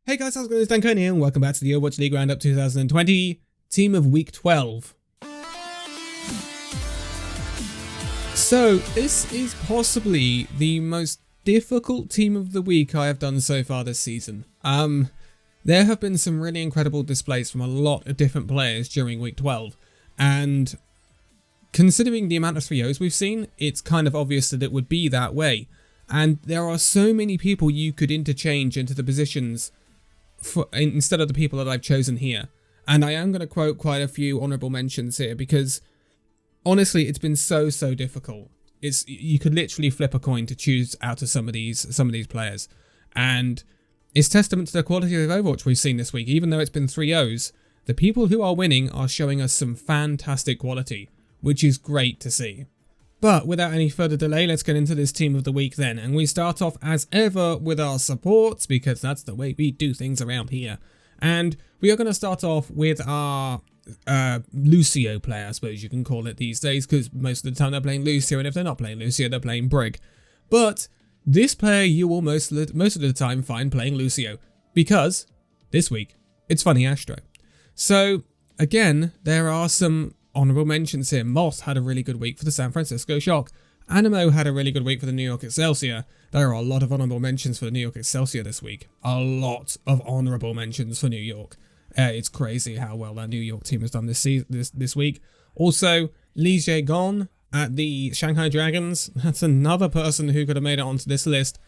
Hey guys, how's it going? It's Danconia and welcome back to the Overwatch League Roundup 2020 Team of Week 12. So, this is possibly the most difficult Team of the Week I have done so far this season. There have been some really incredible displays from a lot of different players during Week 12, and considering the amount of 3-0s we've seen, it's kind of obvious that it would be that way. And there are so many people you could interchange into the positions instead of the people that I've chosen here. And I am going to quote quite a few honourable mentions here because honestly it's been so difficult. You could literally flip a coin to choose out of some of these players, and it's testament to the quality of Overwatch we've seen this week. Even though it's been 3-0s, the people who are winning are showing us some fantastic quality, which is great to see. But without any further delay, let's get into this Team of the Week then. And we start off as ever with our supports, because that's the way we do things around here. And we are going to start off with our Lucio player, I suppose you can call it these days, because most of the time they're playing Lucio, and if they're not playing Lucio, they're playing Brig. But this player you will most of the time find playing Lucio, because this week it's Funny Astro. So again, there are some honourable mentions here. Moth had a really good week for the San Francisco Shock. Animo had a really good week for the New York Excelsior. There are a lot of honourable mentions for the New York Excelsior this week. A lot of honourable mentions for New York. It's crazy how well that New York team has done this week. Also, Li Jae-gon at the Shanghai Dragons. That's another person who could have made it onto this list.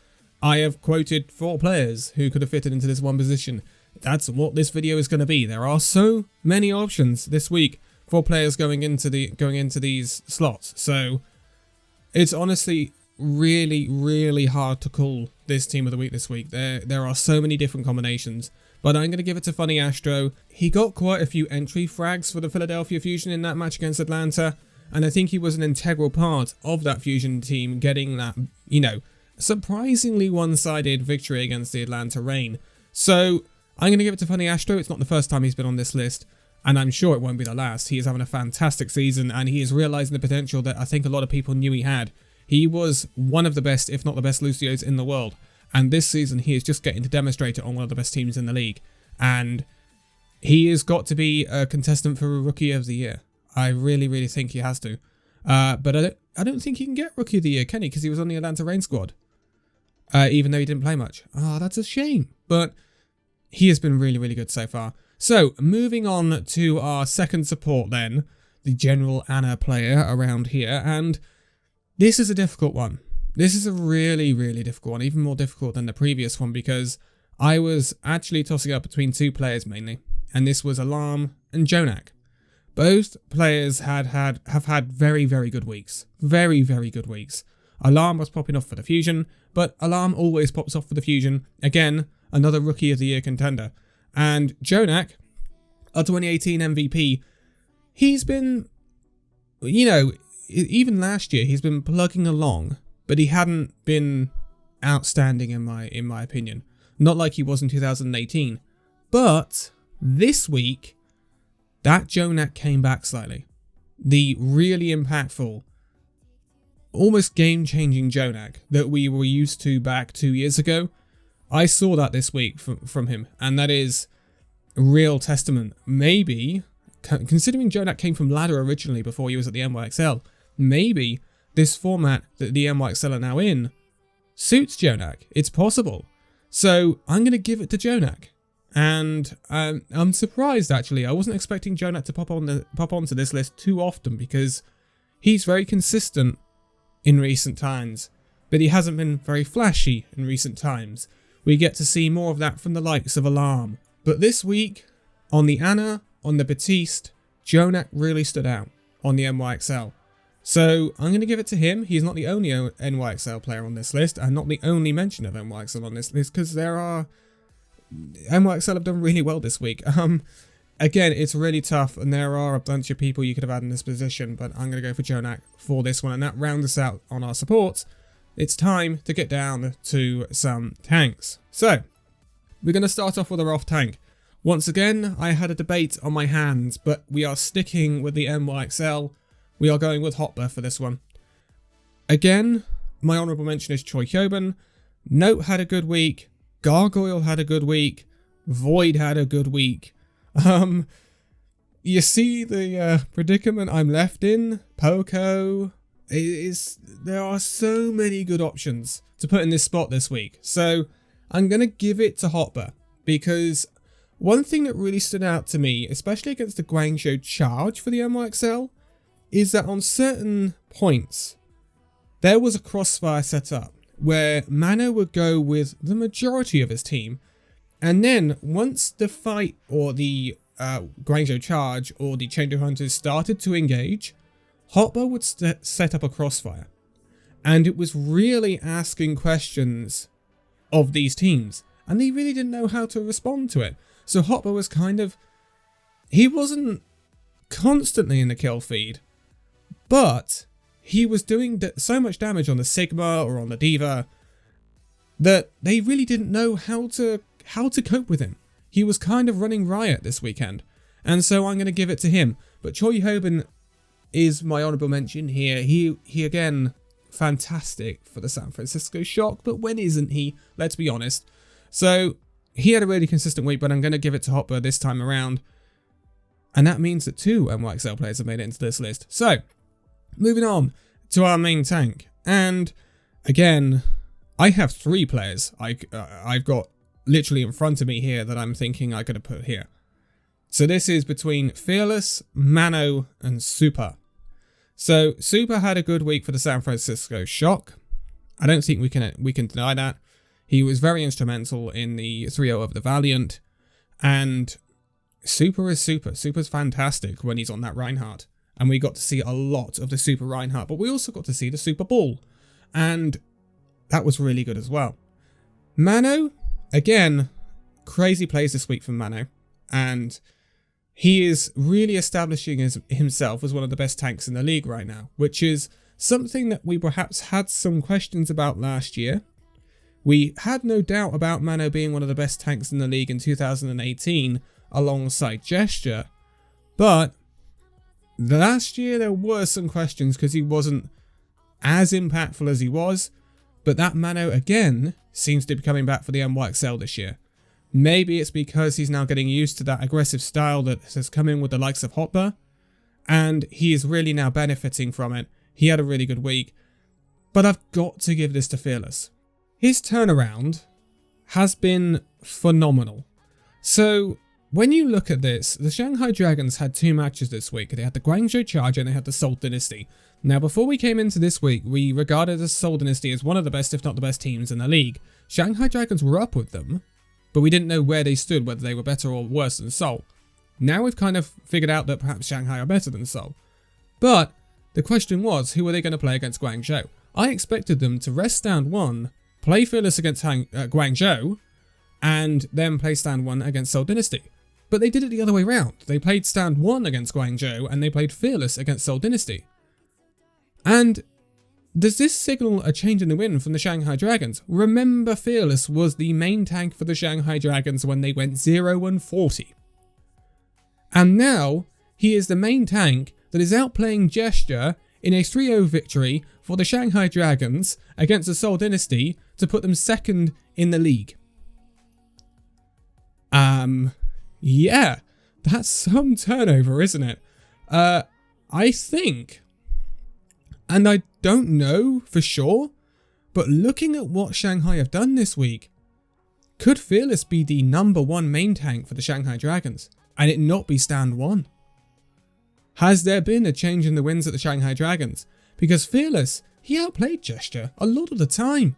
I have quoted 4 players who could have fitted into this one position. That's what this video is going to be. There are so many options this week for players going into these slots. So it's honestly really hard to call this Team of the Week this week. There are so many different combinations, but I'm going to give it to Funny Astro. He got quite a few entry frags for the Philadelphia Fusion in that match against Atlanta, and I think he was an integral part of that Fusion team getting that, surprisingly one-sided victory against the Atlanta Reign. So I'm going to give it to Funny Astro. It's not the first time he's been on this list, and I'm sure it won't be the last. He is having a fantastic season, and he is realising the potential that I think a lot of people knew he had. He was one of the best, if not the best, Lucios in the world. And this season, he is just getting to demonstrate it on one of the best teams in the league. And he has got to be a contestant for Rookie of the Year. I really think he has to. But I don't think he can get Rookie of the Year, can he? Because he was on the Atlanta Reign squad. Even though he didn't play much. That's a shame. But he has been really good so far. So, moving on to our second support then, the General Anna player around here, and this is a difficult one. This is a really difficult one, even more difficult than the previous one, because I was actually tossing up between 2 players mainly, and this was Alarm and Jonak. Both players have had very good weeks. Very good weeks. Alarm was popping off for the Fusion, but Alarm always pops off for the Fusion. Again, another Rookie of the Year contender. And Jonak, our 2018 MVP, he's been, even last year, he's been plugging along, but he hadn't been outstanding in my opinion. Not like he was in 2018. But this week, that Jonak came back slightly. The really impactful, almost game-changing Jonak that we were used to back 2 years ago, I saw that this week from him, and that is a real testament. Maybe, considering Jonak came from Ladder originally before he was at the NYXL, maybe this format that the NYXL are now in suits Jonak. It's possible. So I'm going to give it to Jonak. And I'm surprised, actually. I wasn't expecting Jonak to pop onto this list too often, because he's very consistent in recent times, but he hasn't been very flashy in recent times. We get to see more of that from the likes of Alarm. But this week, on the Anna, on the Batiste, Jonak really stood out on the NYXL. So I'm going to give it to him. He's not the only NYXL player on this list, and not the only mention of NYXL on this list, because NYXL have done really well this week. Again, it's really tough, and there are a bunch of people you could have had in this position, but I'm going to go for Jonak for this one, and that rounds us out on our supports. It's time to get down to some tanks. So, we're going to start off with our off tank. Once again, I had a debate on my hands, but we are sticking with the NYXL. We are going with Hotber for this one. Again, my honourable mention is Choi Hyoban. Note had a good week. Gargoyle had a good week. Void had a good week. You see the predicament I'm left in? Poco. There are so many good options to put in this spot this week. So I'm going to give it to Hotba, because one thing that really stood out to me, especially against the Guangzhou charge for the NYXL, is that on certain points, there was a crossfire set up where Mano would go with the majority of his team, and then once the fight or the Guangzhou charge or the Chengdu Hunters started to engage, Hotba would set up a crossfire. And it was really asking questions of these teams, and they really didn't know how to respond to it. So Hotba was he wasn't constantly in the kill feed, but he was doing so much damage on the Sigma or on the Diva that they really didn't know how to cope with him. He was kind of running riot this weekend, and so I'm going to give it to him. But Choi Hoban is my honourable mention here. He again, fantastic for the San Francisco Shock, but when isn't he? Let's be honest. So he had a really consistent week, but I'm going to give it to Hotba this time around. And that means that 2 NYXL players have made it into this list. So, moving on to our main tank. And again, I have 3 players I've got literally in front of me here that I'm thinking I'm going to put here. So this is between Fearless, Mano, and Super. So Super had a good week for the San Francisco Shock. I don't think we can deny that. He was very instrumental in the 3-0 of the Valiant, and Super is Super. Super's fantastic when he's on that Reinhardt, and we got to see a lot of the Super Reinhardt, but we also got to see the Super Ball, and that was really good as well. Mano, again, crazy plays this week from Mano, and he is really establishing himself as one of the best tanks in the league right now, which is something that we perhaps had some questions about last year. We had no doubt about Mano being one of the best tanks in the league in 2018 alongside Gesture, but last year there were some questions because he wasn't as impactful as he was, but that Mano again seems to be coming back for the NYXL this year. Maybe it's because he's now getting used to that aggressive style that has come in with the likes of Hotba, and he is really now benefiting from it. He had a really good week, but I've got to give this to Fearless. His turnaround has been phenomenal. So when you look at this, the Shanghai Dragons had 2 matches this week. They had the Guangzhou Charge and they had the Seoul Dynasty. Now, before we came into this week, we regarded the Seoul Dynasty as one of the best, if not the best teams in the league. Shanghai Dragons were up with them, but we didn't know where they stood, whether they were better or worse than Seoul. Now we've kind of figured out that perhaps Shanghai are better than Seoul. But the question was, who are they going to play against Guangzhou? I expected them to rest stand 1, play Fearless against Guangzhou, and then play stand 1 against Seoul Dynasty. But they did it the other way round. They played stand 1 against Guangzhou, and they played Fearless against Seoul Dynasty. And does this signal a change in the wind from the Shanghai Dragons? Remember, Fearless was the main tank for the Shanghai Dragons when they went 0-40. And now, he is the main tank that is outplaying Gesture in a 3-0 victory for the Shanghai Dragons against the Seoul Dynasty to put them second in the league. Yeah, that's some turnover, isn't it? I think, and I don't know for sure, but looking at what Shanghai have done this week, could Fearless be the #1 main tank for the Shanghai Dragons, and it not be stand 1? Has there been a change in the winds at the Shanghai Dragons? Because Fearless, he outplayed Gesture a lot of the time,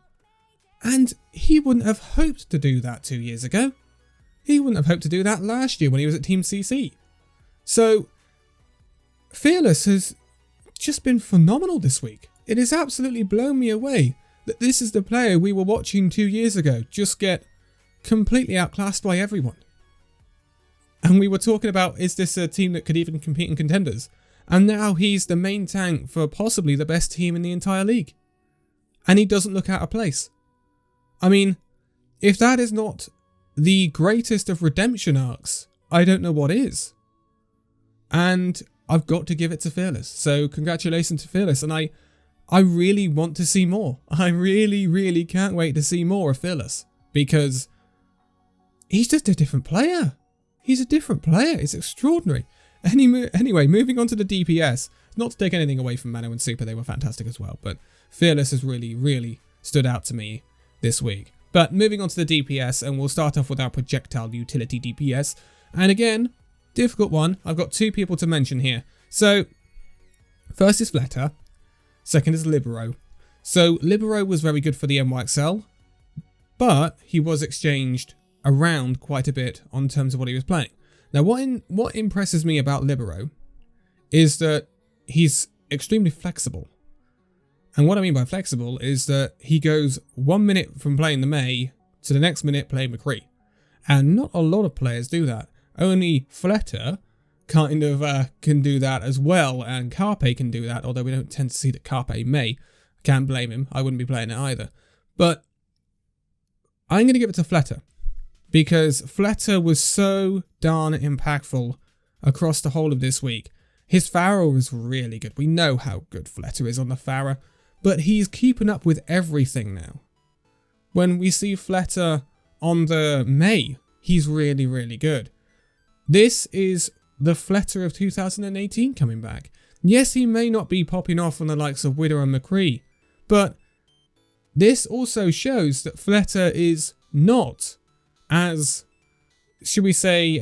and he wouldn't have hoped to do that 2 years ago. He wouldn't have hoped to do that last year when he was at Team CC. So, Fearless has just been phenomenal this week. It has absolutely blown me away that this is the player we were watching 2 years ago just get completely outclassed by everyone. And we were talking about, is this a team that could even compete in contenders? And now he's the main tank for possibly the best team in the entire league. And he doesn't look out of place. I mean, if that is not the greatest of redemption arcs, I don't know what is. And I've got to give it to Fearless. So congratulations to Fearless. And I really want to see more. I really, really can't wait to see more of Fearless. Because he's just a different player. He's a different player. It's extraordinary. Anyway, moving on to the DPS. Not to take anything away from Mano and Super, they were fantastic as well. But Fearless has really, really stood out to me this week. But moving on to the DPS, and we'll start off with our projectile utility DPS. And again, difficult one. I've got two people to mention here. So, first is Fleta. Second is Libero. So, Libero was very good for the NYXL, but he was exchanged around quite a bit on terms of what he was playing. Now, what impresses me about Libero is that he's extremely flexible. And what I mean by flexible is that he goes 1 minute from playing the Mei to the next minute playing McCree. And not a lot of players do that. Only Fleta kind of can do that as well, and Carpe can do that, although we don't tend to see that Carpe may. Can't blame him. I wouldn't be playing it either. But I'm going to give it to Fleta, because Fleta was so darn impactful across the whole of this week. His Pharah was really good. We know how good Fleta is on the Pharah, but he's keeping up with everything now. When we see Fleta on the Mei, he's really, really good. This is the Fleta of 2018 coming back. Yes, he may not be popping off on the likes of Widow and McCree, but this also shows that Fleta is not as, should we say,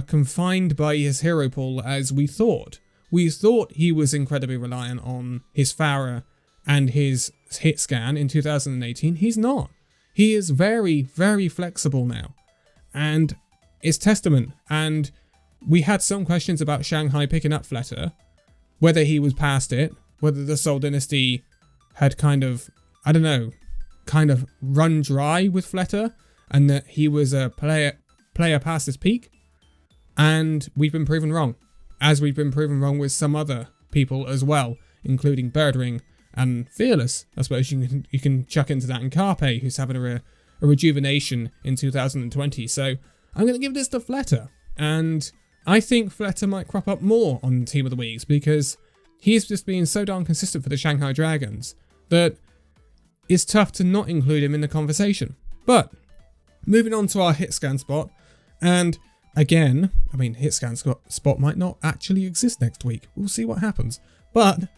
confined by his hero pool as we thought. We thought he was incredibly reliant on his Pharah and his hit scan in 2018. He's not. He is very, very flexible now. And it's testament. And we had some questions about Shanghai picking up Fleta, whether he was past it, whether the Seoul Dynasty had kind of, I don't know, kind of run dry with Fleta, and that he was a player past his peak. And we've been proven wrong, as we've been proven wrong with some other people as well, including Birdring and Fearless. I suppose you can chuck into that, and Carpe, who's having a rejuvenation in 2020. So I'm going to give this to Fleta, and I think Fleta might crop up more on Team of the Weeks, because he's just been so darn consistent for the Shanghai Dragons that it's tough to not include him in the conversation. But moving on to our hit scan spot, and again, I mean, hit scan spot might not actually exist next week. We'll see what happens. But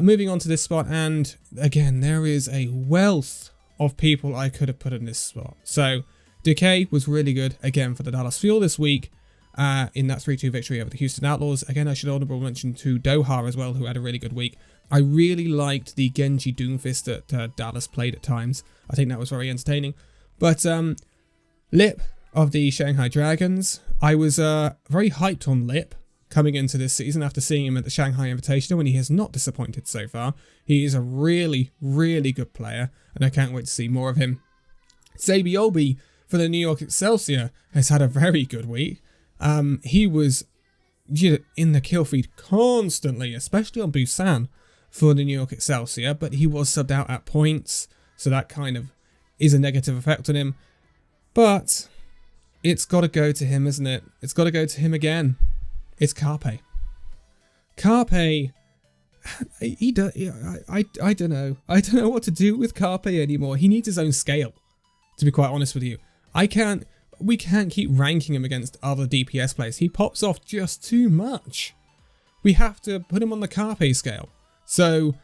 moving on to this spot, and again, there is a wealth of people I could have put in this spot. So Decay was really good again for the Dallas Fuel this week in that 3-2 victory over the Houston Outlaws. Again, I should honorable mention to Doha as well, who had a really good week. I really liked the Genji Doomfist that Dallas played at times. I think that was very entertaining. But Lip of the Shanghai Dragons, I was very hyped on Lip coming into this season after seeing him at the Shanghai Invitational, and he has not disappointed so far. He is a really, really good player, and I can't wait to see more of him. Zabiobi for the New York Excelsior has had a very good week. He was in the kill feed constantly, especially on Busan for the New York Excelsior, but he was subbed out at points, so that kind of is a negative effect on him. But it's got to go to him, isn't it? It's got to go to him again. It's Carpe. Carpe, I don't know. I don't know what to do with Carpe anymore. He needs his own scale, to be quite honest with you. We can't keep ranking him against other DPS players. He pops off just too much. We have to put him on the Carpe scale. So,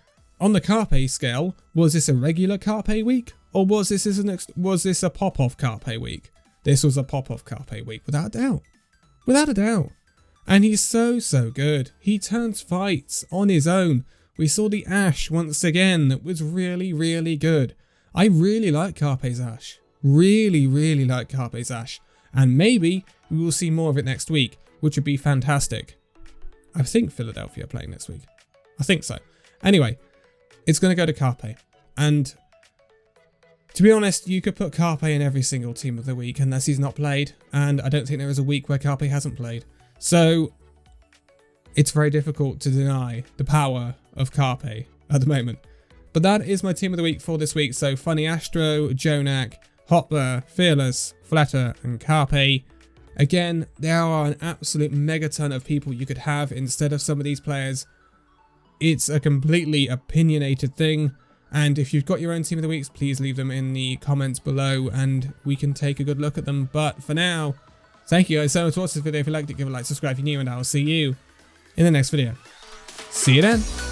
on the Carpe scale, was this a regular Carpe week? Or was this a pop-off Carpe week? This was a pop-off Carpe week, without a doubt. Without a doubt. And he's so, so good. He turns fights on his own. We saw the Ashe once again that was really, really good. I really like Carpe's Ashe. Really, really like Carpe's Ashe. And maybe we will see more of it next week, which would be fantastic. I think Philadelphia are playing next week. I think so. Anyway, it's going to go to Carpe. And to be honest, you could put Carpe in every single team of the week unless he's not played. And I don't think there is a week where Carpe hasn't played. So it's very difficult to deny the power of Carpe at the moment. But that is my team of the week for this week. So Funny Astro, Jonak, Hopper, Fearless, Fleta, and Carpe. Again, there are an absolute megaton of people you could have instead of some of these players. It's a completely opinionated thing. And if you've got your own team of the weeks, please leave them in the comments below and we can take a good look at them. But for now, thank you guys so much for watching this video. If you liked it, give it a like, subscribe if you're new, and I'll see you in the next video. See you then.